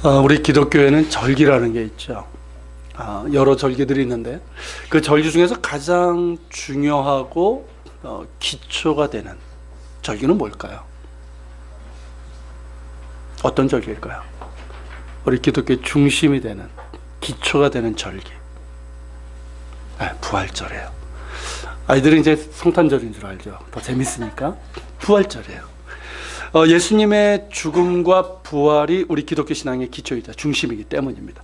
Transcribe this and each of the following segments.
우리 기독교에는 절기라는 게 있죠. 여러 절기들이 있는데 그 절기 중에서 가장 중요하고 기초가 되는 절기는 뭘까요? 어떤 절기일까요? 우리 기독교의 중심이 되는, 기초가 되는 절기. 부활절이에요. 아이들은 이제 성탄절인 줄 알죠. 더 재밌으니까. 부활절이에요. 예수님의 죽음과 부활이 우리 기독교 신앙의 기초이자 중심이기 때문입니다.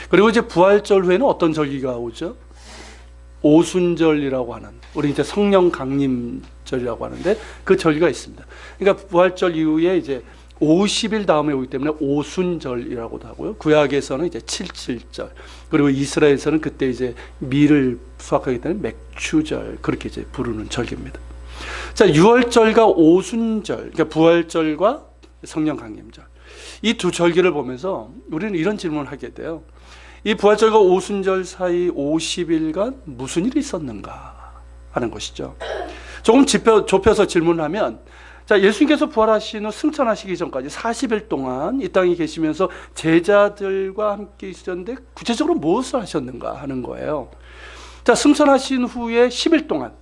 그리고 이제 부활절 후에는 어떤 절기가 오죠? 오순절이라고 하는, 우리 이제 성령 강림절이라고 하는데 그 절기가 있습니다. 그러니까 부활절 이후에 이제 50일 다음에 오기 때문에 오순절이라고도 하고요. 구약에서는 이제 칠칠절, 그리고 이스라엘에서는 그때 이제 밀을 수확하기 때문에 맥추절, 그렇게 이제 부르는 절기입니다. 자, 유월절과 오순절, 그러니까 부활절과 성령 강림절, 이 두 절기를 보면서 우리는 이런 질문을 하게 돼요. 이 부활절과 오순절 사이 50일간 무슨 일이 있었는가 하는 것이죠. 조금 좁혀서 질문하면, 자, 예수님께서 부활하신 후 승천하시기 전까지 40일 동안 이 땅에 계시면서 제자들과 함께 있었는데 구체적으로 무엇을 하셨는가 하는 거예요. 자, 승천하신 후에 10일 동안,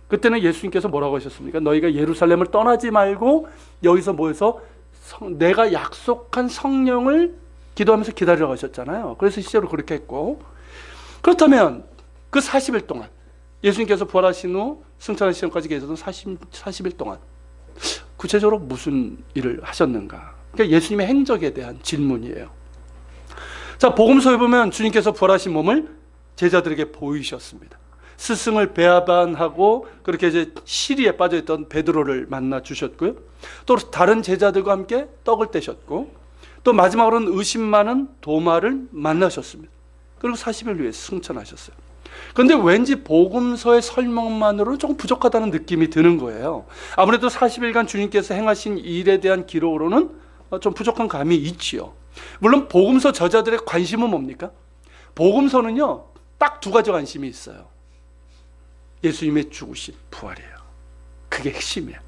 그때는 예수님께서 뭐라고 하셨습니까? 너희가 예루살렘을 떠나지 말고 여기서 모여서 내가 약속한 성령을 기도하면서 기다리라고 하셨잖아요. 그래서 실제로 그렇게 했고, 그렇다면 그 40일 동안, 예수님께서 부활하신 후 승천하신 전까지 계셨던 40일 동안 구체적으로 무슨 일을 하셨는가? 그러니까 예수님의 행적에 대한 질문이에요. 자, 복음서에 보면 주님께서 부활하신 몸을 제자들에게 보이셨습니다. 스승을 배반하고 그렇게 이제 시리에 빠져있던 베드로를 만나 주셨고요. 또 다른 제자들과 함께 떡을 떼셨고, 또 마지막으로는 의심 많은 도마를 만나셨습니다. 그리고 40일 후에 승천하셨어요. 그런데 왠지 복음서의 설명만으로는 조금 부족하다는 느낌이 드는 거예요. 아무래도 40일간 주님께서 행하신 일에 대한 기록으로는 좀 부족한 감이 있지요. 물론 복음서 저자들의 관심은 뭡니까? 복음서는요, 딱 두 가지 관심이 있어요. 예수님의 죽으신 부활이에요. 그게 핵심이에요.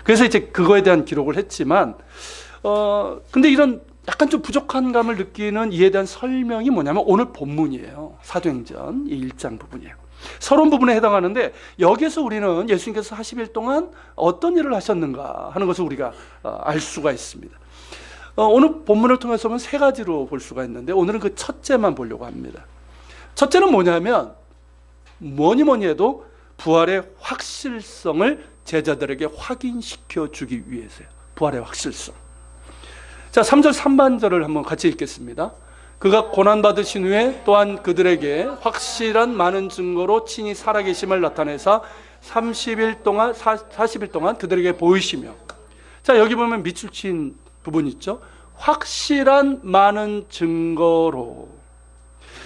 그래서 이제 그거에 대한 기록을 했지만, 근데 이런 약간 좀 부족한 감을 느끼는 이에 대한 설명이 뭐냐면 오늘 본문이에요. 사도행전 이 1장 부분이에요. 서론 부분에 해당하는데, 여기에서 우리는 예수님께서 40일 동안 어떤 일을 하셨는가 하는 것을 우리가 알 수가 있습니다. 오늘 본문을 통해서 보면 세 가지로 볼 수가 있는데, 오늘은 그 첫째만 보려고 합니다. 첫째는 뭐냐면, 뭐니 해도 부활의 확실성을 제자들에게 확인시켜 주기 위해서요. 부활의 확실성. 자, 3절 3반절을 한번 같이 읽겠습니다. 그가 고난받으신 후에 또한 그들에게 확실한 많은 증거로 친히 살아계심을 나타내사 40일 동안 그들에게 보이시며. 자, 여기 보면 밑줄 친 부분 있죠. 확실한 많은 증거로.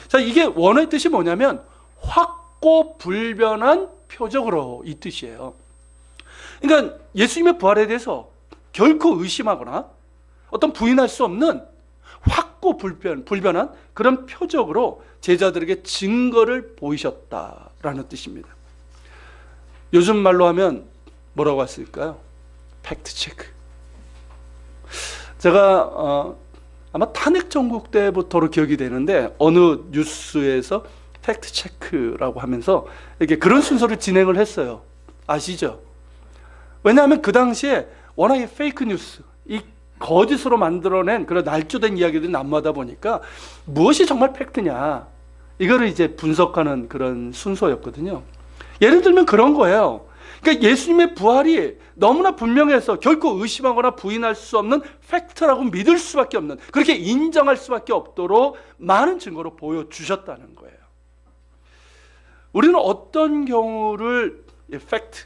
자, 이게 원어의 뜻이 뭐냐면 확고불변한 표적으로, 이 뜻이에요. 그러니까 예수님의 부활에 대해서 결코 의심하거나 어떤 부인할 수 없는 확고불변한 그런 표적으로 제자들에게 증거를 보이셨다라는 뜻입니다. 요즘 말로 하면 뭐라고 했을까요? 팩트체크. 제가 아마 탄핵 정국 때부터로 기억이 되는데, 어느 뉴스에서 팩트체크라고 하면서 이렇게 그런 순서를 진행을 했어요. 아시죠? 왜냐하면 그 당시에 워낙에 페이크 뉴스, 이 거짓으로 만들어낸 그런 날조된 이야기들이 난무하다 보니까 무엇이 정말 팩트냐, 이거를 이제 분석하는 그런 순서였거든요. 예를 들면 그런 거예요. 그러니까 예수님의 부활이 너무나 분명해서 결코 의심하거나 부인할 수 없는 팩트라고 믿을 수밖에 없는, 그렇게 인정할 수밖에 없도록 많은 증거로 보여주셨다는 거예요. 우리는 어떤 경우를 팩트,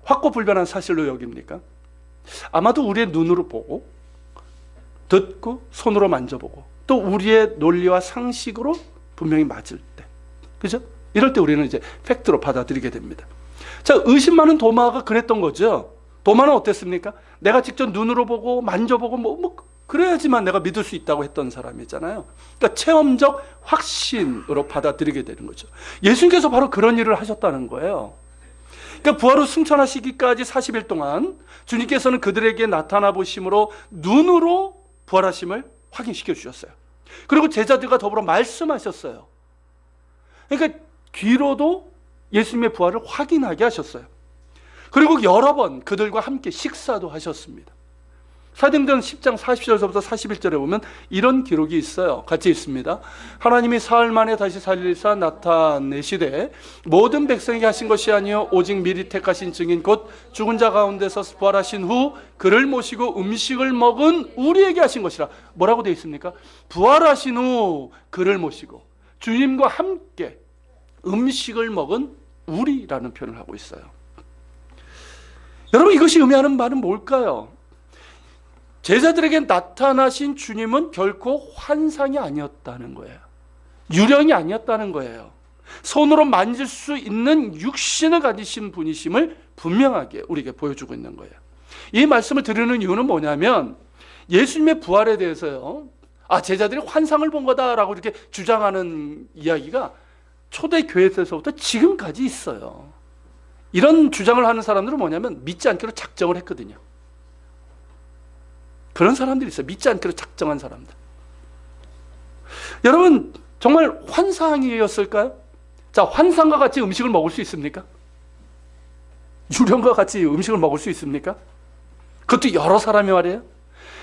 확고불변한 사실로 여깁니까? 아마도 우리의 눈으로 보고, 듣고, 손으로 만져보고, 또 우리의 논리와 상식으로 분명히 맞을 때, 그죠? 이럴 때 우리는 이제 팩트로 받아들이게 됩니다. 자, 의심 많은 도마가 그랬던 거죠. 도마는 어땠습니까? 내가 직접 눈으로 보고 만져보고 그래야지만 내가 믿을 수 있다고 했던 사람이잖아요. 그러니까 체험적 확신으로 받아들이게 되는 거죠. 예수님께서 바로 그런 일을 하셨다는 거예요. 그러니까 부활 후 승천하시기까지 40일 동안 주님께서는 그들에게 나타나 보심으로 눈으로 부활하심을 확인시켜 주셨어요. 그리고 제자들과 더불어 말씀하셨어요. 그러니까 귀로도 예수님의 부활을 확인하게 하셨어요. 그리고 여러 번 그들과 함께 식사도 하셨습니다. 사도행전 10장 40절에서부터 41절에 보면 이런 기록이 있어요. 같이 있습니다. 하나님이 사흘 만에 다시 살리사 나타내시되 모든 백성에게 하신 것이 아니요 오직 미리 택하신 증인 곧 죽은 자 가운데서 부활하신 후 그를 모시고 음식을 먹은 우리에게 하신 것이라. 뭐라고 되어 있습니까? 부활하신 후 그를 모시고 주님과 함께 음식을 먹은 우리라는 표현을 하고 있어요. 여러분, 이것이 의미하는 말은 뭘까요? 제자들에게 나타나신 주님은 결코 환상이 아니었다는 거예요. 유령이 아니었다는 거예요. 손으로 만질 수 있는 육신을 가지신 분이심을 분명하게 우리에게 보여주고 있는 거예요. 이 말씀을 드리는 이유는 뭐냐면 예수님의 부활에 대해서요, 제자들이 환상을 본 거다라고 이렇게 주장하는 이야기가 초대교회에서부터 지금까지 있어요. 이런 주장을 하는 사람들은 뭐냐면 믿지 않기로 작정을 했거든요. 그런 사람들이 있어요. 믿지 않기로 작정한 사람들. 여러분, 정말 환상이었을까요? 자, 환상과 같이 음식을 먹을 수 있습니까? 유령과 같이 음식을 먹을 수 있습니까? 그것도 여러 사람이 말이에요.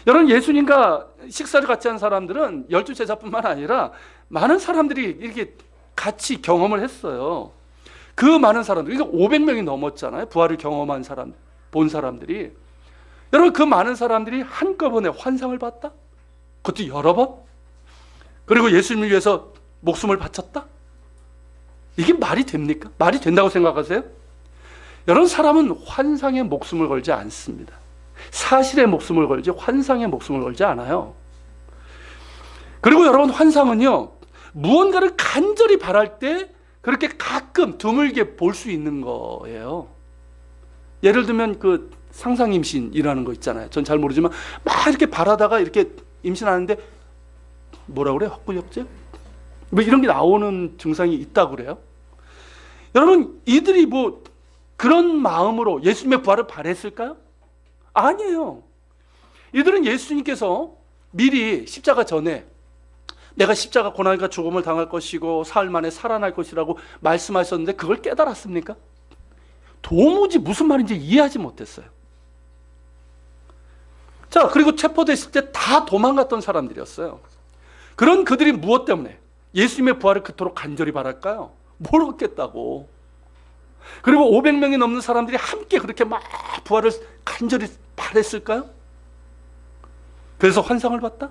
여러분, 예수님과 식사를 같이 한 사람들은 12제자뿐만 아니라 많은 사람들이 이렇게 같이 경험을 했어요. 그 많은 사람들, 그러니까 500명이 넘었잖아요. 부활을 경험한 사람, 본 사람들이. 여러분, 그 많은 사람들이 한꺼번에 환상을 봤다? 그것도 여러 번? 그리고 예수님을 위해서 목숨을 바쳤다? 이게 말이 됩니까? 말이 된다고 생각하세요? 여러분, 사람은 환상에 목숨을 걸지 않습니다. 사실에 목숨을 걸지 환상에 목숨을 걸지 않아요. 그리고 여러분, 환상은요, 무언가를 간절히 바랄 때 그렇게 가끔 드물게 볼 수 있는 거예요. 예를 들면 그 상상 임신이라는 거 있잖아요. 전 잘 모르지만 막 이렇게 바라다가 이렇게 임신하는데 뭐라 그래요? 헛구역질? 뭐 이런 게 나오는 증상이 있다고 그래요. 여러분, 이들이 뭐 그런 마음으로 예수님의 부활을 바랬을까요? 아니에요. 이들은 예수님께서 미리 십자가 전에 내가 십자가 고난과 죽음을 당할 것이고 사흘 만에 살아날 것이라고 말씀하셨는데 그걸 깨달았습니까? 도무지 무슨 말인지 이해하지 못했어요. 자, 그리고 체포됐을 때 다 도망갔던 사람들이었어요. 그런 그들이 무엇 때문에 예수님의 부활을 그토록 간절히 바랄까요? 뭘 얻겠다고. 그리고 500명이 넘는 사람들이 함께 그렇게 막 부활을 간절히 바랬을까요? 그래서 환상을 봤다?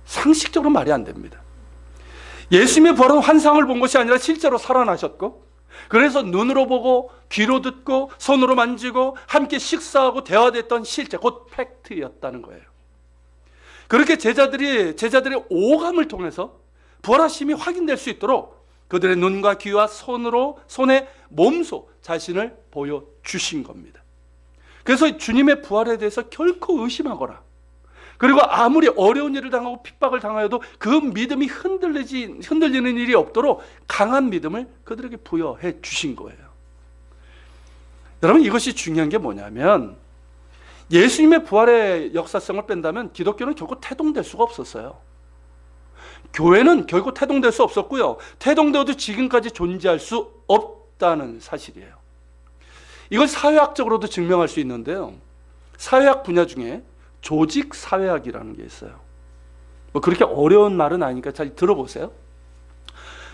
상식적으로 말이 안 됩니다. 예수님의 부활은 환상을 본 것이 아니라 실제로 살아나셨고, 그래서 눈으로 보고 귀로 듣고 손으로 만지고 함께 식사하고 대화됐던 실제, 곧 팩트였다는 거예요. 그렇게 제자들의 오감을 통해서 부활하심이 확인될 수 있도록 그들의 눈과 귀와 손에 몸소 자신을 보여주신 겁니다. 그래서 주님의 부활에 대해서 결코 의심하거나, 그리고 아무리 어려운 일을 당하고 핍박을 당하여도 그 믿음이 흔들리는 일이 없도록 강한 믿음을 그들에게 부여해 주신 거예요. 여러분, 이것이 중요한 게 뭐냐면 예수님의 부활의 역사성을 뺀다면 기독교는 결코 태동될 수가 없었어요. 교회는 결코 태동될 수 없었고요. 태동되어도 지금까지 존재할 수 없다는 사실이에요. 이걸 사회학적으로도 증명할 수 있는데요. 사회학 분야 중에 조직 사회학이라는 게 있어요. 뭐 그렇게 어려운 말은 아니니까 잘 들어보세요.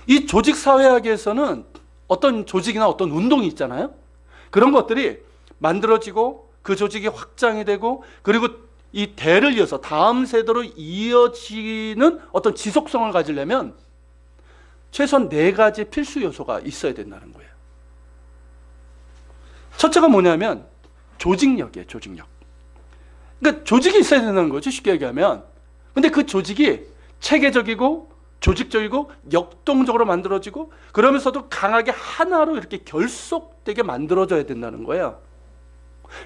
이 조직 사회학에서는 어떤 조직이나 어떤 운동이 있잖아요. 그런 것들이 만들어지고 그 조직이 확장이 되고, 그리고 이 대를 이어서 다음 세대로 이어지는 어떤 지속성을 가지려면 최소한 4가지 필수 요소가 있어야 된다는 거예요. 첫째가 뭐냐면 조직력이에요. 조직력. 그러니까 조직이 있어야 된다는 거죠, 쉽게 얘기하면. 근데 그 조직이 체계적이고 조직적이고 역동적으로 만들어지고, 그러면서도 강하게 하나로 이렇게 결속되게 만들어져야 된다는 거예요.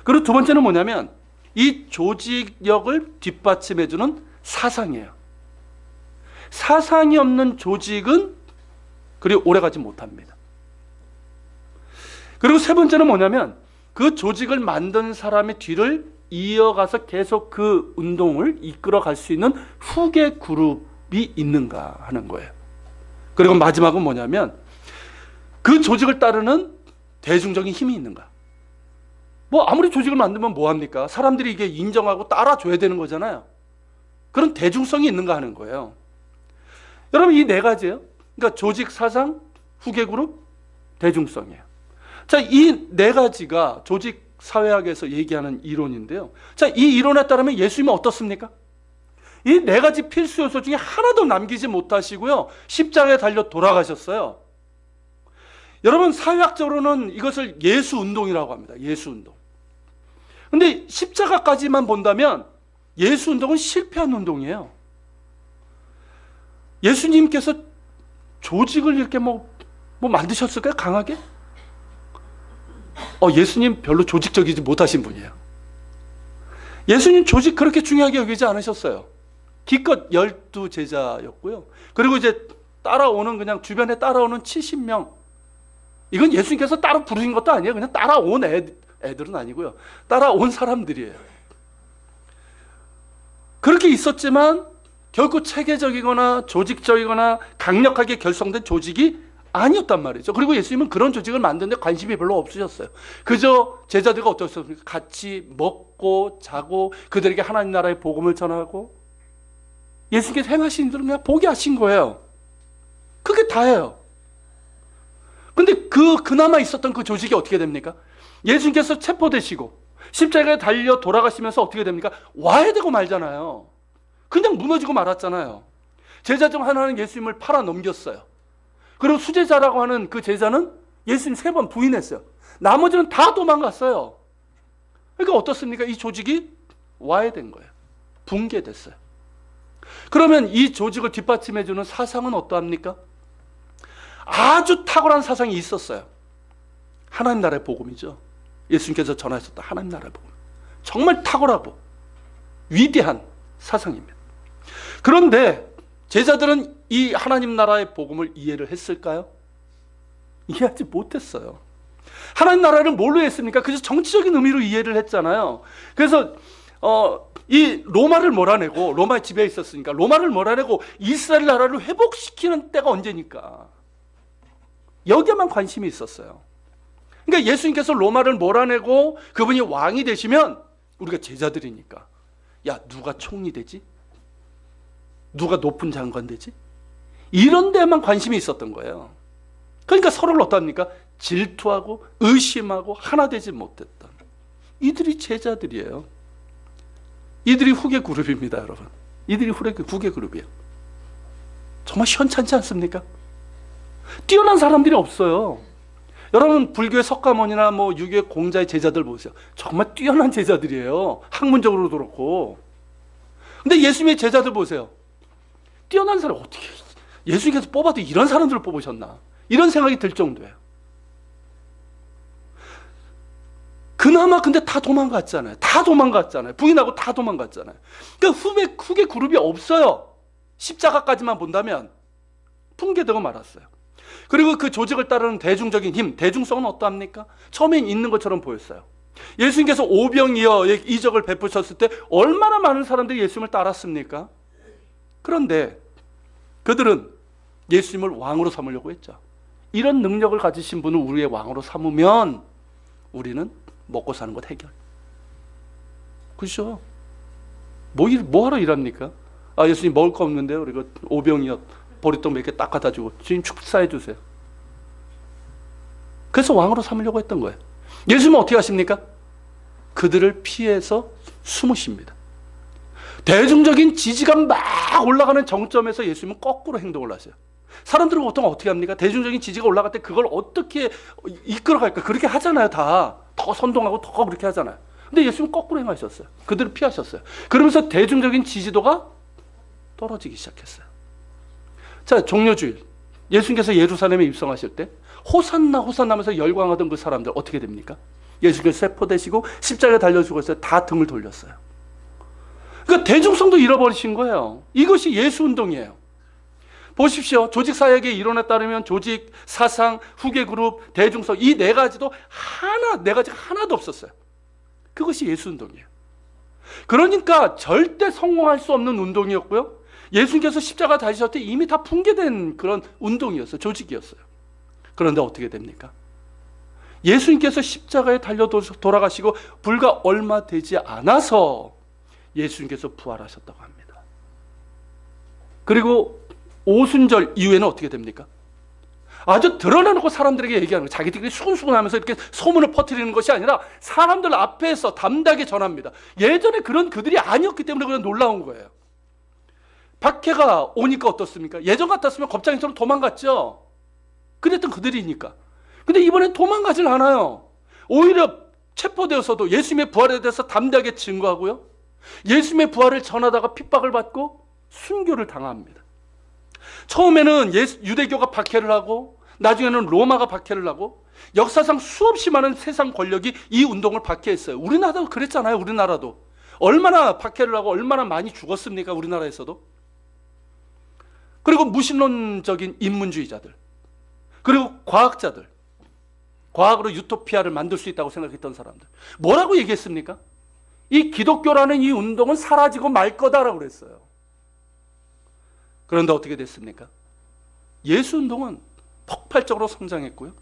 그리고 두 번째는 뭐냐면 이 조직력을 뒷받침해주는 사상이에요. 사상이 없는 조직은 그리 오래가지 못합니다. 그리고 세 번째는 뭐냐면 그 조직을 만든 사람의 뒤를 이어가서 계속 그 운동을 이끌어 갈 수 있는 후계 그룹이 있는가 하는 거예요. 그리고 마지막은 뭐냐면 그 조직을 따르는 대중적인 힘이 있는가. 뭐 아무리 조직을 만들면 뭐합니까? 사람들이 이게 인정하고 따라줘야 되는 거잖아요. 그런 대중성이 있는가 하는 거예요. 여러분, 이 네 가지예요. 그러니까 조직, 사상, 후계 그룹, 대중성이에요. 자, 이 네 가지가 조직 사회학에서 얘기하는 이론인데요. 자, 이 이론에 따르면 예수님은 어떻습니까? 이 네 가지 필수 요소 중에 하나도 남기지 못하시고요, 십자가에 달려 돌아가셨어요. 여러분, 사회학적으로는 이것을 예수운동이라고 합니다. 예수운동. 근데 십자가까지만 본다면 예수운동은 실패한 운동이에요. 예수님께서 조직을 이렇게 뭐 만드셨을까요? 강하게? 예수님 별로 조직적이지 못하신 분이에요. 예수님 조직 그렇게 중요하게 여기지 않으셨어요. 기껏 12제자였고요. 그리고 이제 따라오는, 그냥 주변에 따라오는 70명. 이건 예수님께서 따로 부르신 것도 아니에요. 그냥 따라온 애들은 아니고요. 따라온 사람들이에요. 그렇게 있었지만 결코 체계적이거나 조직적이거나 강력하게 결성된 조직이 아니었단 말이죠. 그리고 예수님은 그런 조직을 만드는데 관심이 별로 없으셨어요. 그저 제자들과 어떻습니까? 같이 먹고 자고 그들에게 하나님 나라의 복음을 전하고, 예수님께서 행하신 일들은 그냥 보게 하신 거예요. 그게 다예요. 근데 그나마 있었던 그 조직이 어떻게 됩니까? 예수님께서 체포되시고 십자가에 달려 돌아가시면서 어떻게 됩니까? 와야 되고 말잖아요. 그냥 무너지고 말았잖아요. 제자 중 하나는 예수님을 팔아 넘겼어요. 그리고 수제자라고 하는 그 제자는 예수님 3번 부인했어요. 나머지는 다 도망갔어요. 그러니까 어떻습니까? 이 조직이 와야 된 거예요. 붕괴됐어요. 그러면 이 조직을 뒷받침해주는 사상은 어떠합니까? 아주 탁월한 사상이 있었어요. 하나님 나라의 복음이죠. 예수님께서 전하셨던 하나님 나라의 복음. 정말 탁월하고 위대한 사상입니다. 그런데 제자들은 이 하나님 나라의 복음을 이해를 했을까요? 이해하지 못했어요. 하나님 나라를 뭘로 했습니까? 그래서 정치적인 의미로 이해를 했잖아요. 그래서 이 로마를 몰아내고, 로마의 지배에 있었으니까 로마를 몰아내고 이스라엘 나라를 회복시키는 때가 언제니까 여기에만 관심이 있었어요. 그러니까 예수님께서 로마를 몰아내고 그분이 왕이 되시면 우리가 제자들이니까, 야, 누가 총리 되지? 누가 높은 장관 되지? 이런 데만 관심이 있었던 거예요. 그러니까 서로를 어떡합니까? 질투하고 의심하고 하나 되지 못했던 이들이 제자들이에요. 이들이 후계 그룹입니다, 여러분. 이들이 후계 그룹이에요. 정말 시원찮지 않습니까? 뛰어난 사람들이 없어요. 여러분, 불교의 석가모니나 유교의 공자의 제자들 보세요. 정말 뛰어난 제자들이에요. 학문적으로도 그렇고. 근데 예수님의 제자들 보세요. 뛰어난 사람 어떻게, 예수님께서 뽑아도 이런 사람들을 뽑으셨나? 이런 생각이 들 정도예요. 그나마 근데 다 도망갔잖아요. 다 도망갔잖아요. 부인하고 다 도망갔잖아요. 그러니까 후계 그룹이 없어요. 십자가까지만 본다면 붕괴되고 말았어요. 그리고 그 조직을 따르는 대중적인 힘, 대중성은 어떠합니까? 처음엔 있는 것처럼 보였어요. 예수님께서 오병이어의 이적을 베푸셨을 때 얼마나 많은 사람들이 예수님을 따랐습니까? 그런데 그들은 예수님을 왕으로 삼으려고 했죠. 이런 능력을 가지신 분을 우리의 왕으로 삼으면 우리는 먹고 사는 것 해결. 그렇죠? 뭐 하러 일합니까? 예수님 먹을 거 없는데요. 그리고 오병이어 보리떡 몇 개 딱 갖다 주고, 주님 축사해 주세요. 그래서 왕으로 삼으려고 했던 거예요. 예수님은 어떻게 하십니까? 그들을 피해서 숨으십니다. 대중적인 지지가 막 올라가는 정점에서 예수님은 거꾸로 행동을 하세요. 사람들은 보통 어떻게 합니까? 대중적인 지지가 올라갈 때 그걸 어떻게 이끌어갈까? 그렇게 하잖아요. 더 선동하고 더 그렇게 하잖아요. 근데 예수님은 거꾸로 행하셨어요. 그들을 피하셨어요. 그러면서 대중적인 지지도가 떨어지기 시작했어요. 자, 종려주일, 예수님께서 예루살렘에 입성하실 때 호산나 호산나면서 열광하던 그 사람들 어떻게 됩니까? 예수님께서 세포되시고 십자가에 달려 죽었어요. 다 등을 돌렸어요. 그러니까 대중성도 잃어버리신 거예요. 이것이 예수운동이에요. 보십시오. 조직사역의 이론에 따르면 조직, 사상, 후계그룹, 대중성, 이 네 가지가 하나도 없었어요. 그것이 예수운동이에요. 그러니까 절대 성공할 수 없는 운동이었고요. 예수님께서 십자가 달리셨을 때 이미 다 붕괴된 그런 운동이었어요. 조직이었어요. 그런데 어떻게 됩니까? 예수님께서 십자가에 달려 돌아가시고 불과 얼마 되지 않아서 예수님께서 부활하셨다고 합니다. 그리고 오순절 이후에는 어떻게 됩니까? 아주 드러내놓고 사람들에게 얘기하는 거예요. 자기들끼리 수근수근하면서 이렇게 소문을 퍼뜨리는 것이 아니라 사람들 앞에서 담대하게 전합니다. 예전에 그런 그들이 아니었기 때문에 그냥 놀라운 거예요. 박해가 오니까 어떻습니까? 예전 같았으면 겁쟁이처럼 도망갔죠. 그랬던 그들이니까. 근데 이번엔 도망가질 않아요. 오히려 체포되어서도 예수님의 부활에 대해서 담대하게 증거하고요. 예수님의 부활을 전하다가 핍박을 받고 순교를 당합니다. 처음에는 유대교가 박해를 하고 나중에는 로마가 박해를 하고 역사상 수없이 많은 세상 권력이 이 운동을 박해했어요. 우리나라도 그랬잖아요. 우리나라도. 얼마나 박해를 하고 얼마나 많이 죽었습니까? 우리나라에서도. 그리고 무신론적인 인문주의자들, 그리고 과학자들, 과학으로 유토피아를 만들 수 있다고 생각했던 사람들, 뭐라고 얘기했습니까? 이 기독교라는 이 운동은 사라지고 말 거다라고 그랬어요. 그런데 어떻게 됐습니까? 예수 운동은 폭발적으로 성장했고요.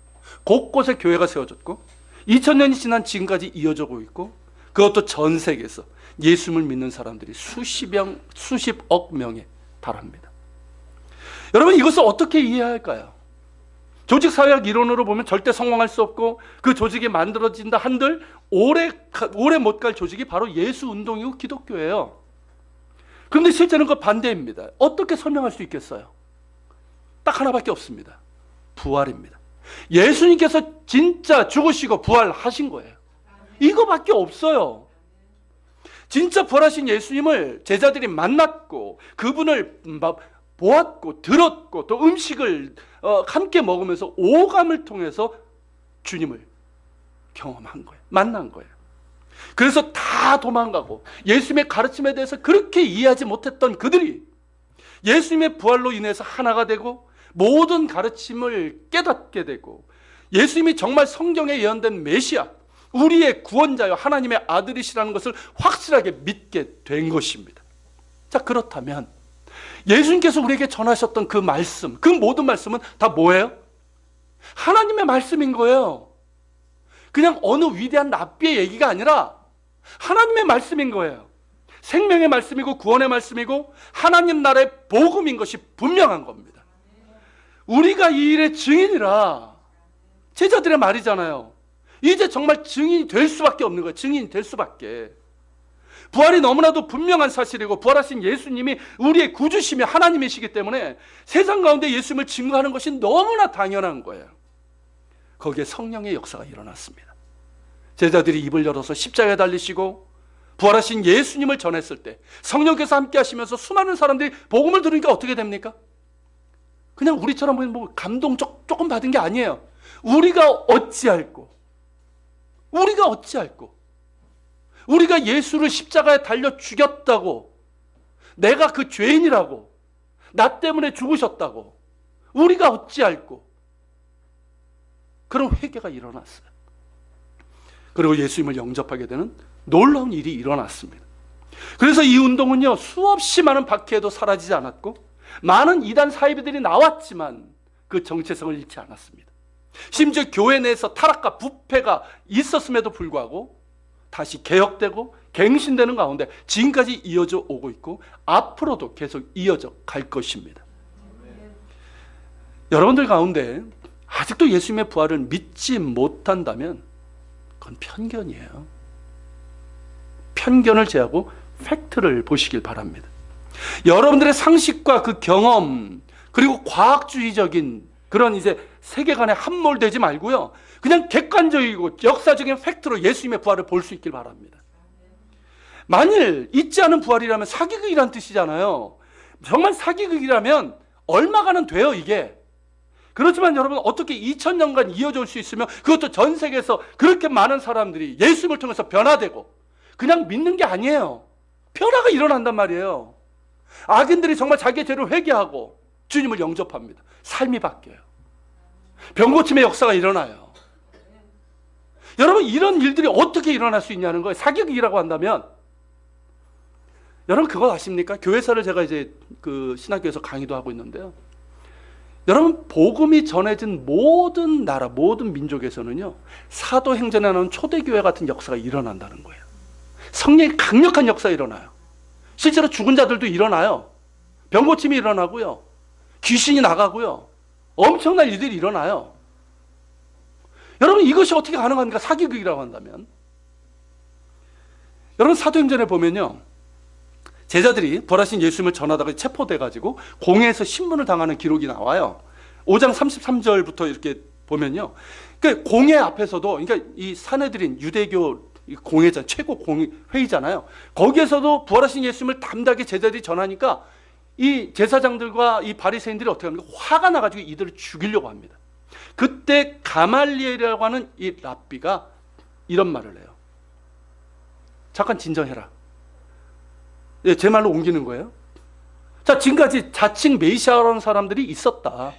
곳곳에 교회가 세워졌고 2000년이 지난 지금까지 이어지고 있고, 그것도 전 세계에서 예수님을 믿는 사람들이 수십억 명에 달합니다. 여러분, 이것을 어떻게 이해해야 할까요? 조직사회학 이론으로 보면 절대 성공할 수 없고 그 조직이 만들어진다 한들 오래 못 갈 조직이 바로 예수 운동이고 기독교예요. 그런데 실제는 그 반대입니다. 어떻게 설명할 수 있겠어요? 딱 하나밖에 없습니다. 부활입니다. 예수님께서 진짜 죽으시고 부활하신 거예요. 이거밖에 없어요. 진짜 부활하신 예수님을 제자들이 만났고 그분을 보았고 들었고 또 음식을 함께 먹으면서 오감을 통해서 주님을 경험한 거예요. 만난 거예요. 그래서 다 도망가고 예수님의 가르침에 대해서 그렇게 이해하지 못했던 그들이 예수님의 부활로 인해서 하나가 되고 모든 가르침을 깨닫게 되고 예수님이 정말 성경에 예언된 메시아, 우리의 구원자요 하나님의 아들이시라는 것을 확실하게 믿게 된 것입니다. 자, 그렇다면 예수님께서 우리에게 전하셨던 그 말씀, 그 모든 말씀은 다 뭐예요? 하나님의 말씀인 거예요. 그냥 어느 위대한 랍비의 얘기가 아니라 하나님의 말씀인 거예요. 생명의 말씀이고 구원의 말씀이고 하나님 나라의 복음인 것이 분명한 겁니다. 우리가 이 일의 증인이라 제자들의 말이잖아요. 이제 정말 증인이 될 수밖에 없는 거예요. 증인이 될 수밖에. 부활이 너무나도 분명한 사실이고 부활하신 예수님이 우리의 구주시며 하나님이시기 때문에 세상 가운데 예수님을 증거하는 것이 너무나 당연한 거예요. 거기에 성령의 역사가 일어났습니다. 제자들이 입을 열어서 십자가에 달리시고 부활하신 예수님을 전했을 때 성령께서 함께 하시면서 수많은 사람들이 복음을 들으니까 어떻게 됩니까? 그냥 우리처럼 뭐 감동 조금 받은 게 아니에요. 우리가 어찌할꼬 우리가 예수를 십자가에 달려 죽였다고, 내가 그 죄인이라고, 나 때문에 죽으셨다고, 우리가 어찌할꼬, 그런 회개가 일어났어요. 그리고 예수님을 영접하게 되는 놀라운 일이 일어났습니다. 그래서 이 운동은요, 수없이 많은 박해에도 사라지지 않았고 많은 이단 사이비들이 나왔지만 그 정체성을 잃지 않았습니다. 심지어 교회 내에서 타락과 부패가 있었음에도 불구하고 다시 개혁되고 갱신되는 가운데 지금까지 이어져 오고 있고 앞으로도 계속 이어져 갈 것입니다. 여러분들 가운데 아직도 예수님의 부활을 믿지 못한다면 그건 편견이에요. 편견을 제하고 팩트를 보시길 바랍니다. 여러분들의 상식과 그 경험 그리고 과학주의적인 그런 이제 세계관에 함몰되지 말고요, 그냥 객관적이고 역사적인 팩트로 예수님의 부활을 볼 수 있길 바랍니다. 만일 있지 않은 부활이라면 사기극이란 뜻이잖아요. 정말 사기극이라면 얼마가는 돼요 이게. 그렇지만 여러분, 어떻게 2000년간 이어져 올 수 있으며 그것도 전 세계에서 그렇게 많은 사람들이 예수님을 통해서 변화되고 그냥 믿는 게 아니에요. 변화가 일어난단 말이에요. 악인들이 정말 자기의 죄를 회개하고 주님을 영접합니다. 삶이 바뀌어요. 병고침의 역사가 일어나요. 여러분, 이런 일들이 어떻게 일어날 수 있냐는 거예요. 사기극이라고 한다면 여러분 그거 아십니까? 교회사를 제가 이제 그 신학교에서 강의도 하고 있는데요. 여러분 복음이 전해진 모든 나라, 모든 민족에서는요, 사도행전에 나오는 초대교회 같은 역사가 일어난다는 거예요. 성령의 강력한 역사가 일어나요. 실제로 죽은 자들도 일어나요. 병고침이 일어나고요. 귀신이 나가고요. 엄청난 일들이 일어나요. 여러분 이것이 어떻게 가능합니까? 사기극이라고 한다면. 여러분 사도행전에 보면요, 제자들이 부활하신 예수님을 전하다가 체포돼가지고 공회에서 신문을 당하는 기록이 나와요. 5장 33절부터 이렇게 보면요, 그 공회 앞에서도, 그러니까 이 사내들인 유대교 공회장, 최고 회의잖아요. 거기에서도 부활하신 예수님을 담대하게 제자들이 전하니까 이 제사장들과 이 바리새인들이 어떻게 합니까? 화가 나가지고 이들을 죽이려고 합니다. 그때 가말리엘이라고 하는 이 랍비가 이런 말을 해요. 잠깐 진정해라. 예, 제 말로 옮기는 거예요. 자, 지금까지 자칭 메시아라는 사람들이 있었다.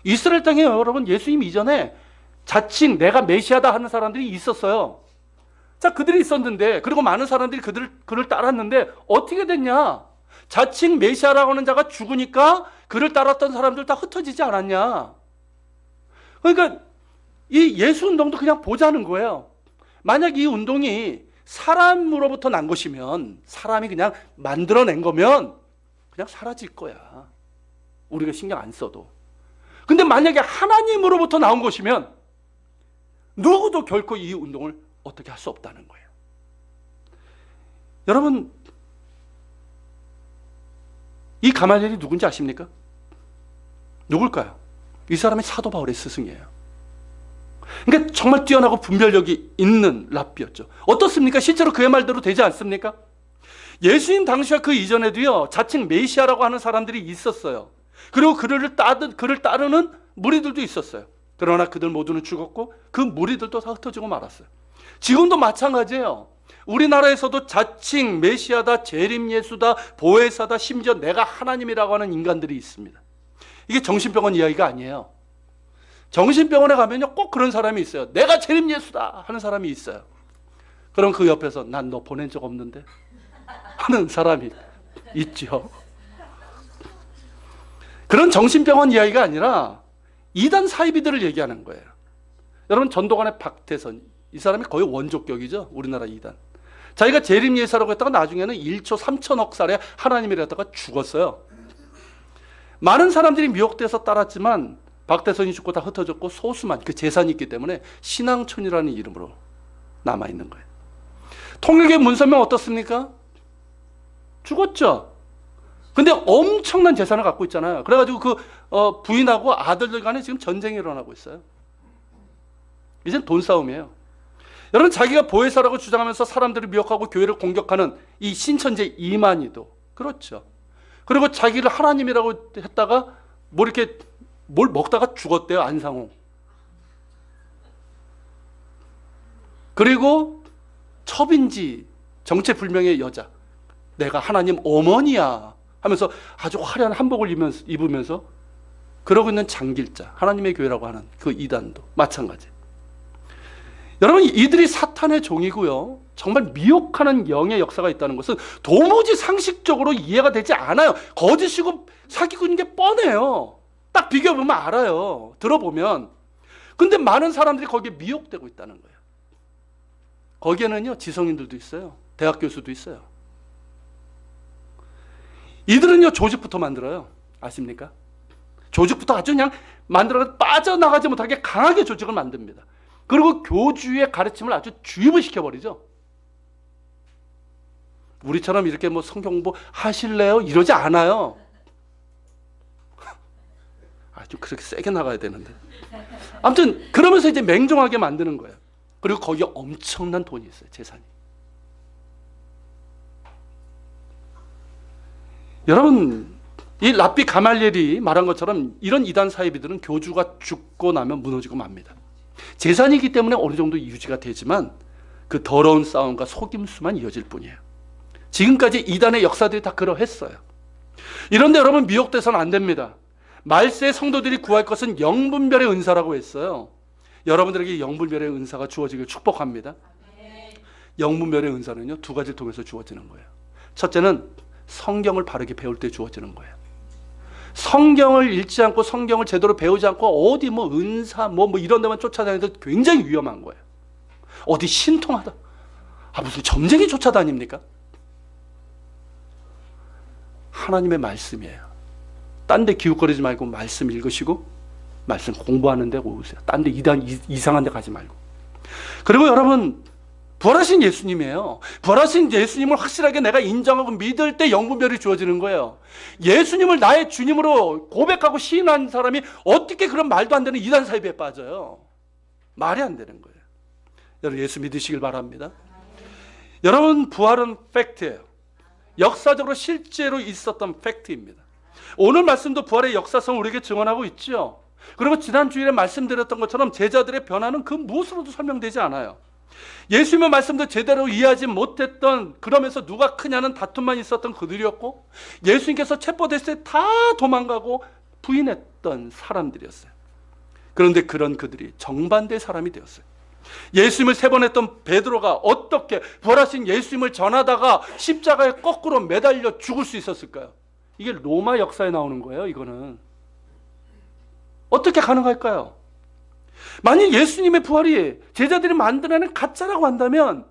이스라엘 땅에 여러분 예수님 이전에 자칭 내가 메시아다 하는 사람들이 있었어요. 자, 그들이 있었는데, 그리고 많은 사람들이 그를 따랐는데 어떻게 됐냐? 자칭 메시아라고 하는 자가 죽으니까 그를 따랐던 사람들 다 흩어지지 않았냐? 그러니까 이 예수 운동도 그냥 보자는 거예요. 만약 이 운동이 사람으로부터 난 것이면, 사람이 그냥 만들어낸 거면 그냥 사라질 거야. 우리가 신경 안 써도. 근데 만약에 하나님으로부터 나온 것이면 누구도 결코 이 운동을 어떻게 할 수 없다는 거예요. 여러분, 이 가말리엘이 누군지 아십니까? 누굴까요? 이 사람이 사도 바울의 스승이에요. 그러니까 정말 뛰어나고 분별력이 있는 랍비였죠. 어떻습니까? 실제로 그의 말대로 되지 않습니까? 예수님 당시와 그 이전에도요, 자칭 메시아라고 하는 사람들이 있었어요. 그리고 그를 따르는 무리들도 있었어요. 그러나 그들 모두는 죽었고 그 무리들도 다 흩어지고 말았어요. 지금도 마찬가지예요. 우리나라에서도 자칭 메시아다, 재림 예수다, 보혜사다, 심지어 내가 하나님이라고 하는 인간들이 있습니다. 이게 정신병원 이야기가 아니에요. 정신병원에 가면요, 꼭 그런 사람이 있어요. 내가 재림 예수다 하는 사람이 있어요. 그럼 그 옆에서 난 너 보낸 적 없는데 하는 사람이 있죠. 그런 정신병원 이야기가 아니라 이단 사이비들을 얘기하는 거예요. 여러분, 전도관의 박태선, 이 사람이 거의 원조격이죠. 우리나라 이단. 자기가 재림 예사라고 했다가 나중에는 1초 3천억 살에 하나님이라 했다가 죽었어요. 많은 사람들이 미혹돼서 따랐지만 박태선이 죽고 다 흩어졌고 소수만 그 재산이 있기 때문에 신앙촌이라는 이름으로 남아있는 거예요. 통일교회 문선명 어떻습니까? 죽었죠. 근데 엄청난 재산을 갖고 있잖아요. 그래가지고 그 부인하고 아들들 간에 지금 전쟁이 일어나고 있어요. 이젠 돈 싸움이에요. 여러분, 자기가 보혜사라고 주장하면서 사람들을 미혹하고 교회를 공격하는 이 신천지 이만희도 그렇죠. 그리고 자기를 하나님이라고 했다가 뭘 먹다가 죽었대요. 안상홍. 그리고 첩인지 정체불명의 여자, 내가 하나님 어머니야 하면서 아주 화려한 한복을 입으면서 그러고 있는 장길자, 하나님의 교회라고 하는 그 이단도 마찬가지. 여러분, 이들이 사탄의 종이고요, 정말 미혹하는 영의 역사가 있다는 것은 도무지 상식적으로 이해가 되지 않아요. 거짓이고 사기고 있는 게 뻔해요. 딱 비교해보면 알아요. 들어보면. 근데 많은 사람들이 거기에 미혹되고 있다는 거예요. 거기에는요, 지성인들도 있어요. 대학 교수도 있어요. 이들은요, 조직부터 만들어요. 아십니까? 조직부터 아주 그냥 만들어서 빠져나가지 못하게 강하게 조직을 만듭니다. 그리고 교주의 가르침을 아주 주입을 시켜버리죠. 우리처럼 이렇게 뭐 성경 공부 하실래요? 이러지 않아요. 아주 그렇게 세게 나가야 되는데. 아무튼 그러면서 이제 맹종하게 만드는 거예요. 그리고 거기에 엄청난 돈이 있어요. 재산이. 여러분, 이 랍비 가말리엘이 말한 것처럼 이런 이단 사이비들은 교주가 죽고 나면 무너지고 맙니다. 재산이기 때문에 어느 정도 유지가 되지만 그 더러운 싸움과 속임수만 이어질 뿐이에요. 지금까지 이단의 역사들이 다 그러했어요. 이런데 여러분, 미혹돼서는 안 됩니다. 말세 성도들이 구할 것은 영분별의 은사라고 했어요. 여러분들에게 영분별의 은사가 주어지길 축복합니다. 영분별의 은사는요, 두 가지를 통해서 주어지는 거예요. 첫째는 성경을 바르게 배울 때 주어지는 거예요. 성경을 읽지 않고 성경을 제대로 배우지 않고 어디 뭐 은사 뭐 이런 데만 쫓아다니는 게 굉장히 위험한 거예요. 어디 신통하다. 무슨 점쟁이 쫓아다닙니까? 하나님의 말씀이에요. 딴 데 기웃거리지 말고 말씀 읽으시고 말씀 공부하는 데 오세요. 딴 데 이상한 데 가지 말고. 그리고 여러분, 부활하신 예수님이에요. 부활하신 예수님을 확실하게 내가 인정하고 믿을 때 영분별이 주어지는 거예요. 예수님을 나의 주님으로 고백하고 시인한 사람이 어떻게 그런 말도 안 되는 이단 사이비에 빠져요? 말이 안 되는 거예요. 여러분, 예수 믿으시길 바랍니다. 여러분, 부활은 팩트예요. 역사적으로 실제로 있었던 팩트입니다. 오늘 말씀도 부활의 역사성을 우리에게 증언하고 있죠. 그리고 지난 주일에 말씀드렸던 것처럼 제자들의 변화는 그 무엇으로도 설명되지 않아요. 예수님의 말씀도 제대로 이해하지 못했던, 그러면서 누가 크냐는 다툼만 있었던 그들이었고, 예수님께서 체포됐을 때 다 도망가고 부인했던 사람들이었어요. 그런데 그런 그들이 정반대의 사람이 되었어요. 예수님을 3번 했던 베드로가 어떻게 부활하신 예수님을 전하다가 십자가에 거꾸로 매달려 죽을 수 있었을까요? 이게 로마 역사에 나오는 거예요. 이거는 어떻게 가능할까요? 만약 예수님의 부활이 제자들이 만들어낸 가짜라고 한다면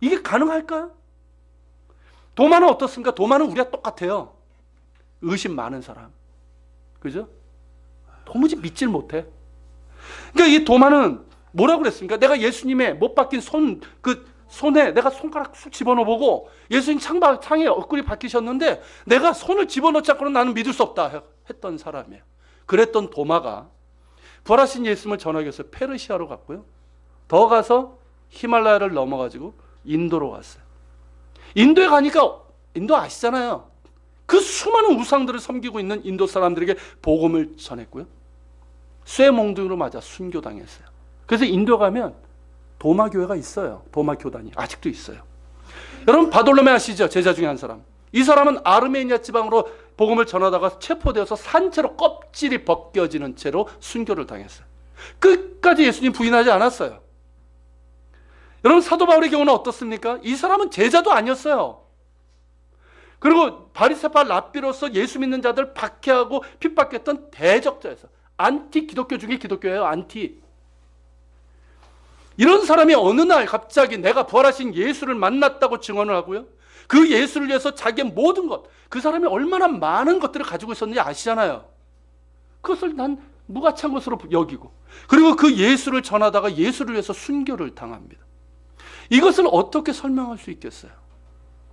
이게 가능할까요? 도마는 어떻습니까? 도마는 우리가 똑같아요. 의심 많은 사람, 그죠? 도무지 믿질 못해. 그러니까 이 도마는 뭐라고 그랬습니까? 내가 예수님의 못 박힌 손에 내가 손가락 쑥 집어넣어보고 예수님 창에 얼굴이 박히셨는데 내가 손을 집어넣지 않고는 나는 믿을 수 없다 했던 사람이에요. 그랬던 도마가 부활하신 예수님을 전하기 위해서 페르시아로 갔고요. 더 가서 히말라야를 넘어가지고 인도로 왔어요. 인도에 가니까, 인도 아시잖아요. 그 수많은 우상들을 섬기고 있는 인도 사람들에게 복음을 전했고요. 쇠몽둥이로 맞아 순교당했어요. 그래서 인도 가면 도마교회가 있어요. 도마교단이 아직도 있어요. 여러분, 바돌로메 아시죠? 제자 중에 한 사람. 이 사람은 아르메니아 지방으로 복음을 전하다가 체포되어서 산채로 껍질이 벗겨지는 채로 순교를 당했어요. 끝까지 예수님 부인하지 않았어요. 여러분, 사도 바울의 경우는 어떻습니까? 이 사람은 제자도 아니었어요. 그리고 바리새파 랍비로서 예수 믿는 자들 박해하고 핍박했던 대적자였어요. 안티 기독교 중에 기독교예요. 안티. 이런 사람이 어느 날 갑자기 내가 부활하신 예수를 만났다고 증언을 하고요. 그 예수를 위해서 자기의 모든 것, 그 사람이 얼마나 많은 것들을 가지고 있었는지 아시잖아요. 그것을 난 무가치한 것으로 여기고, 그리고 그 예수를 전하다가 예수를 위해서 순교를 당합니다. 이것을 어떻게 설명할 수 있겠어요?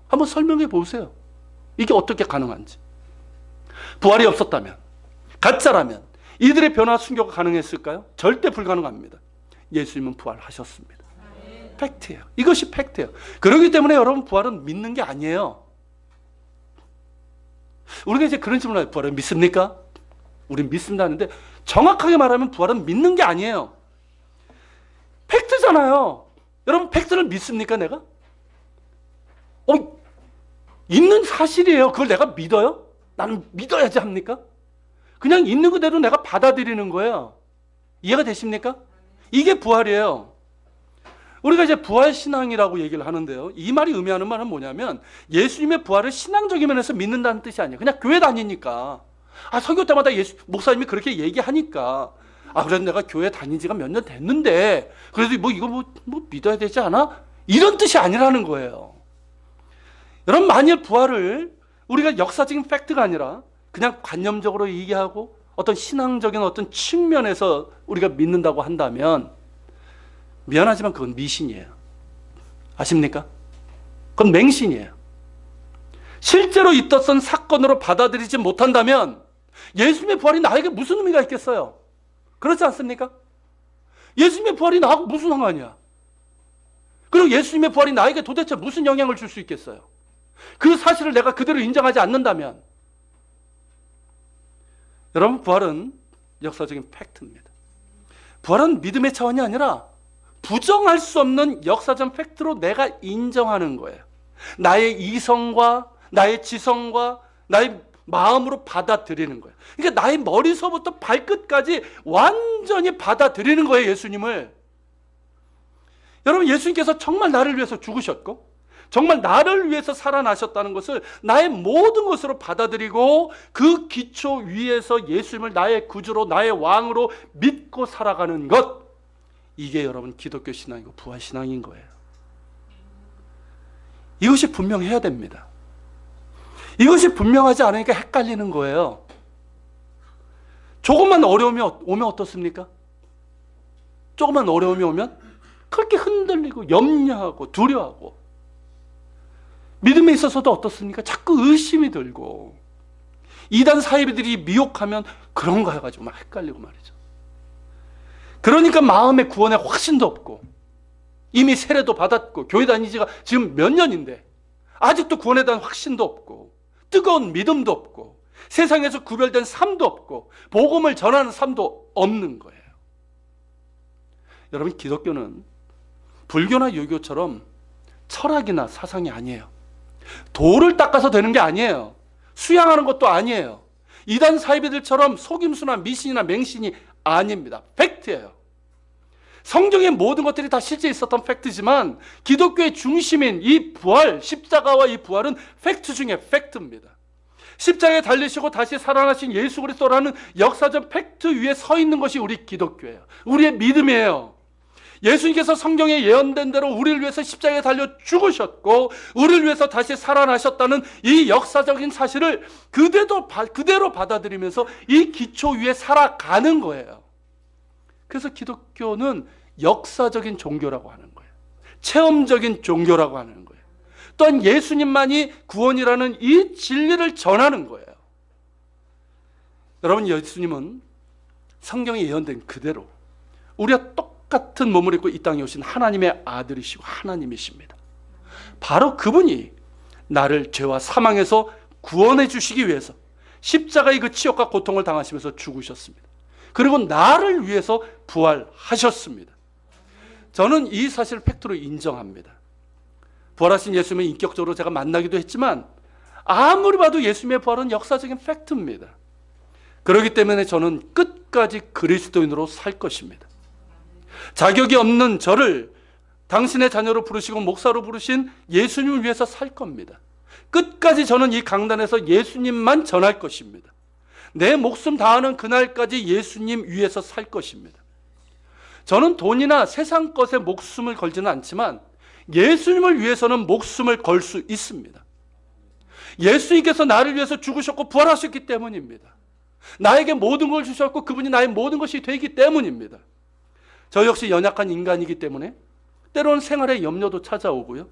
한번 설명해 보세요. 이게 어떻게 가능한지. 부활이 없었다면, 가짜라면 이들의 변화 순교가 가능했을까요? 절대 불가능합니다. 예수님은 부활하셨습니다. 팩트예요. 이것이 팩트예요. 그렇기 때문에 여러분, 부활은 믿는 게 아니에요. 우리가 이제 그런 질문을 해요. 부활은 믿습니까? 우린 믿습니다 하는데, 정확하게 말하면 부활은 믿는 게 아니에요. 팩트잖아요. 여러분, 팩트를 믿습니까, 내가? 있는 사실이에요. 그걸 내가 믿어요? 나는 믿어야지 합니까? 그냥 있는 그대로 내가 받아들이는 거예요. 이해가 되십니까? 이게 부활이에요. 우리가 이제 부활신앙이라고 얘기를 하는데요. 이 말이 의미하는 말은 뭐냐면, 예수님의 부활을 신앙적인 면에서 믿는다는 뜻이 아니에요. 그냥 교회 다니니까. 설교 때마다 목사님이 그렇게 얘기하니까, 그래도 내가 교회 다닌 지가 몇 년 됐는데, 그래도 이거 믿어야 되지 않아? 이런 뜻이 아니라는 거예요. 여러분, 만일 부활을 우리가 역사적인 팩트가 아니라 그냥 관념적으로 얘기하고 어떤 신앙적인 어떤 측면에서 우리가 믿는다고 한다면, 미안하지만 그건 미신이에요. 아십니까? 그건 맹신이에요. 실제로 있었던 사건으로 받아들이지 못한다면 예수님의 부활이 나에게 무슨 의미가 있겠어요? 그렇지 않습니까? 예수님의 부활이 나하고 무슨 상관이야? 그리고 예수님의 부활이 나에게 도대체 무슨 영향을 줄 수 있겠어요? 그 사실을 내가 그대로 인정하지 않는다면, 여러분, 부활은 역사적인 팩트입니다. 부활은 믿음의 차원이 아니라 부정할 수 없는 역사적 팩트로 내가 인정하는 거예요. 나의 이성과 나의 지성과 나의 마음으로 받아들이는 거예요. 그러니까 나의 머리서부터 발끝까지 완전히 받아들이는 거예요, 예수님을. 여러분, 예수님께서 정말 나를 위해서 죽으셨고, 정말 나를 위해서 살아나셨다는 것을 나의 모든 것으로 받아들이고 그 기초 위에서 예수님을 나의 구주로 나의 왕으로 믿고 살아가는 것, 이게 여러분 기독교 신앙이고 부활신앙인 거예요. 이것이 분명해야 됩니다. 이것이 분명하지 않으니까 헷갈리는 거예요. 조금만 어려움이 오면 어떻습니까? 조금만 어려움이 오면 그렇게 흔들리고 염려하고 두려워하고, 믿음에 있어서도 어떻습니까? 자꾸 의심이 들고, 이단 사이비들이 미혹하면 그런가 해가지고 막 헷갈리고 말이죠. 그러니까 마음의 구원에 확신도 없고, 이미 세례도 받았고 교회 다니지가 지금 몇 년인데 아직도 구원에 대한 확신도 없고, 뜨거운 믿음도 없고, 세상에서 구별된 삶도 없고, 복음을 전하는 삶도 없는 거예요. 여러분, 기독교는 불교나 유교처럼 철학이나 사상이 아니에요. 돌을 닦아서 되는 게 아니에요. 수양하는 것도 아니에요. 이단 사이비들처럼 속임수나 미신이나 맹신이 아닙니다. 팩트예요. 성경의 모든 것들이 다 실제 있었던 팩트지만 기독교의 중심인 이 부활, 십자가와 이 부활은 팩트 중에 팩트입니다. 십자가에 달리시고 다시 살아나신 예수 그리스도라는 역사적 팩트 위에 서 있는 것이 우리 기독교예요. 우리의 믿음이에요. 예수님께서 성경에 예언된 대로 우리를 위해서 십자가에 달려 죽으셨고 우리를 위해서 다시 살아나셨다는 이 역사적인 사실을 그대로 받아들이면서 이 기초 위에 살아가는 거예요. 그래서 기독교는 역사적인 종교라고 하는 거예요. 체험적인 종교라고 하는 거예요. 또한 예수님만이 구원이라는 이 진리를 전하는 거예요. 여러분, 예수님은 성경에 예언된 그대로 우리와 똑같은 몸을 입고 이 땅에 오신 하나님의 아들이시고 하나님이십니다. 바로 그분이 나를 죄와 사망에서 구원해 주시기 위해서 십자가의 그 치욕과 고통을 당하시면서 죽으셨습니다. 그리고 나를 위해서 부활하셨습니다. 저는 이 사실을 팩트로 인정합니다. 부활하신 예수님은 인격적으로 제가 만나기도 했지만 아무리 봐도 예수님의 부활은 역사적인 팩트입니다. 그렇기 때문에 저는 끝까지 그리스도인으로 살 것입니다. 자격이 없는 저를 당신의 자녀로 부르시고 목사로 부르신 예수님을 위해서 살 겁니다. 끝까지 저는 이 강단에서 예수님만 전할 것입니다. 내 목숨 다하는 그날까지 예수님 위해서 살 것입니다. 저는 돈이나 세상 것에 목숨을 걸지는 않지만 예수님을 위해서는 목숨을 걸 수 있습니다. 예수님께서 나를 위해서 죽으셨고 부활하셨기 때문입니다. 나에게 모든 걸 주셨고 그분이 나의 모든 것이 되기 때문입니다. 저 역시 연약한 인간이기 때문에 때로는 생활의 염려도 찾아오고요,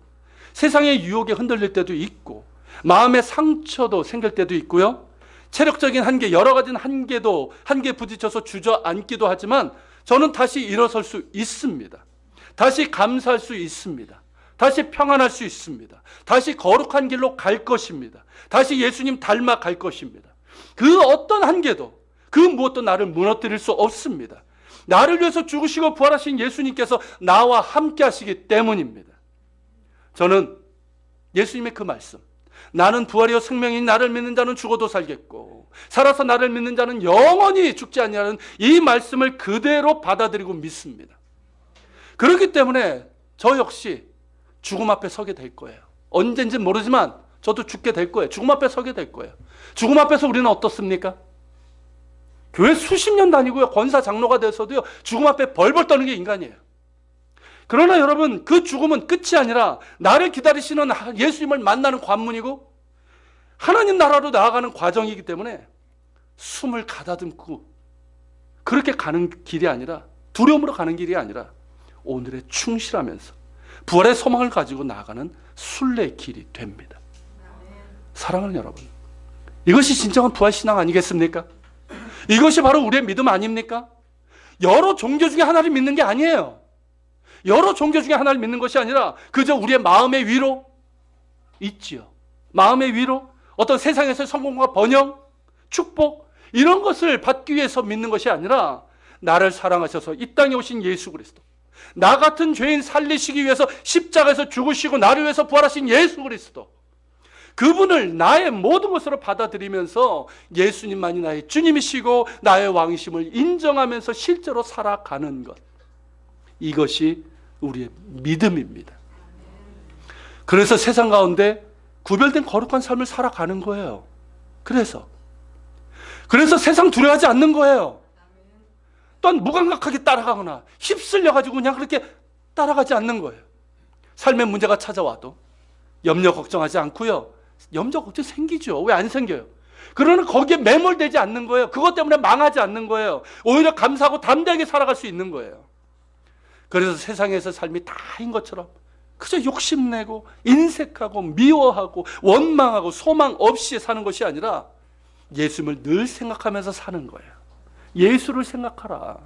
세상의 유혹에 흔들릴 때도 있고, 마음의 상처도 생길 때도 있고요, 체력적인 한계, 여러 가지 한계에 부딪혀서 주저앉기도 하지만 저는 다시 일어설 수 있습니다. 다시 감사할 수 있습니다. 다시 평안할 수 있습니다. 다시 거룩한 길로 갈 것입니다. 다시 예수님 닮아 갈 것입니다. 그 어떤 한계도, 그 무엇도 나를 무너뜨릴 수 없습니다. 나를 위해서 죽으시고 부활하신 예수님께서 나와 함께 하시기 때문입니다. 저는 예수님의 그 말씀, 나는 부활이요 생명이니 나를 믿는 자는 죽어도 살겠고 살아서 나를 믿는 자는 영원히 죽지 아니하는 이 말씀을 그대로 받아들이고 믿습니다. 그렇기 때문에 저 역시 죽음 앞에 서게 될 거예요. 언젠지는 모르지만 저도 죽게 될 거예요. 죽음 앞에 서게 될 거예요. 죽음 앞에서 우리는 어떻습니까? 교회 수십 년 다니고요, 권사 장로가 돼서도요, 죽음 앞에 벌벌 떠는 게 인간이에요. 그러나 여러분, 그 죽음은 끝이 아니라 나를 기다리시는 예수님을 만나는 관문이고 하나님 나라로 나아가는 과정이기 때문에 숨을 가다듬고 그렇게 가는 길이 아니라, 두려움으로 가는 길이 아니라 오늘에 충실하면서 부활의 소망을 가지고 나아가는 순례의 길이 됩니다. 사랑하는 여러분, 이것이 진정한 부활신앙 아니겠습니까? 이것이 바로 우리의 믿음 아닙니까? 여러 종교 중에 하나를 믿는 게 아니에요. 여러 종교 중에 하나를 믿는 것이 아니라 그저 우리의 마음의 위로 있지요. 마음의 위로, 어떤 세상에서의 성공과 번영, 축복, 이런 것을 받기 위해서 믿는 것이 아니라 나를 사랑하셔서 이 땅에 오신 예수 그리스도, 나 같은 죄인 살리시기 위해서 십자가에서 죽으시고 나를 위해서 부활하신 예수 그리스도, 그분을 나의 모든 것으로 받아들이면서 예수님만이 나의 주님이시고 나의 왕이심을 인정하면서 실제로 살아가는 것, 이것이 우리의 믿음입니다. 그래서 세상 가운데 구별된 거룩한 삶을 살아가는 거예요. 그래서 세상 두려워하지 않는 거예요. 또한 무감각하게 따라가거나 휩쓸려가지고 그냥 그렇게 따라가지 않는 거예요. 삶의 문제가 찾아와도 염려 걱정하지 않고요. 염려 걱정 생기죠. 왜 안 생겨요? 그러나 거기에 매몰되지 않는 거예요. 그것 때문에 망하지 않는 거예요. 오히려 감사하고 담대하게 살아갈 수 있는 거예요. 그래서 세상에서 삶이 다인 것처럼 그저 욕심내고 인색하고 미워하고 원망하고 소망 없이 사는 것이 아니라 예수님을 늘 생각하면서 사는 거예요. 예수를 생각하라.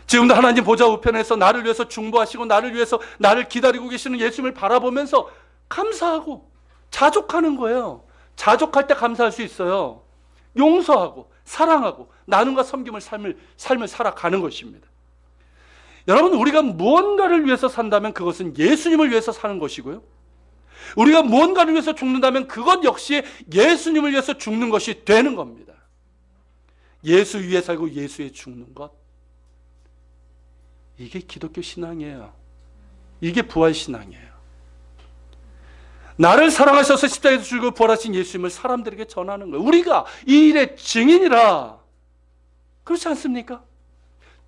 지금도 하나님 보좌 우편에서 나를 위해서 중보하시고 나를 위해서 나를 기다리고 계시는 예수님을 바라보면서 감사하고 자족하는 거예요. 자족할 때 감사할 수 있어요. 용서하고 사랑하고 나눔과 섬김을 삶을 살아가는 것입니다. 여러분, 우리가 무언가를 위해서 산다면 그것은 예수님을 위해서 사는 것이고요. 우리가 무언가를 위해서 죽는다면 그것 역시 예수님을 위해서 죽는 것이 되는 겁니다. 예수 위에 살고 예수 위에 죽는 것, 이게 기독교 신앙이에요. 이게 부활 신앙이에요. 나를 사랑하셔서 십자가에서 죽고 부활하신 예수님을 사람들에게 전하는 거예요. 우리가 이 일의 증인이라. 그렇지 않습니까?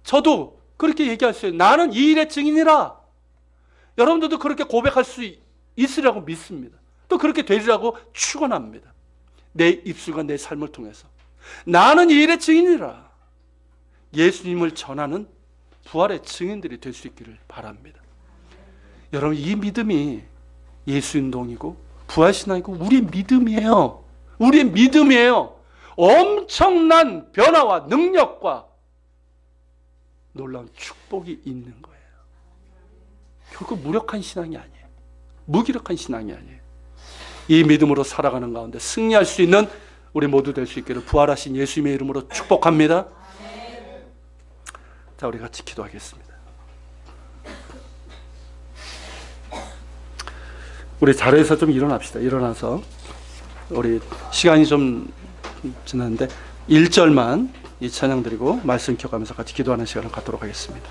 저도 그렇게 얘기할 수 있어요. 나는 이 일의 증인이라. 여러분들도 그렇게 고백할 수 있으리라고 믿습니다. 또 그렇게 되리라고 축원합니다. 내 입술과 내 삶을 통해서 나는 이 일의 증인이라. 예수님을 전하는 부활의 증인들이 될 수 있기를 바랍니다. 여러분, 이 믿음이 예수 운동이고 부활신앙이고 우리의 믿음이에요. 우리의 믿음이에요. 엄청난 변화와 능력과 놀라운 축복이 있는 거예요. 결국 무력한 신앙이 아니에요. 무기력한 신앙이 아니에요. 이 믿음으로 살아가는 가운데 승리할 수 있는 우리 모두 될 수 있기를 부활하신 예수님의 이름으로 축복합니다. 자, 우리 같이 기도하겠습니다. 우리 자리에서 좀 일어납시다. 일어나서 우리 시간이 좀 지났는데 1절만 이 찬양 드리고 말씀 켜가면서 같이 기도하는 시간을 갖도록 하겠습니다.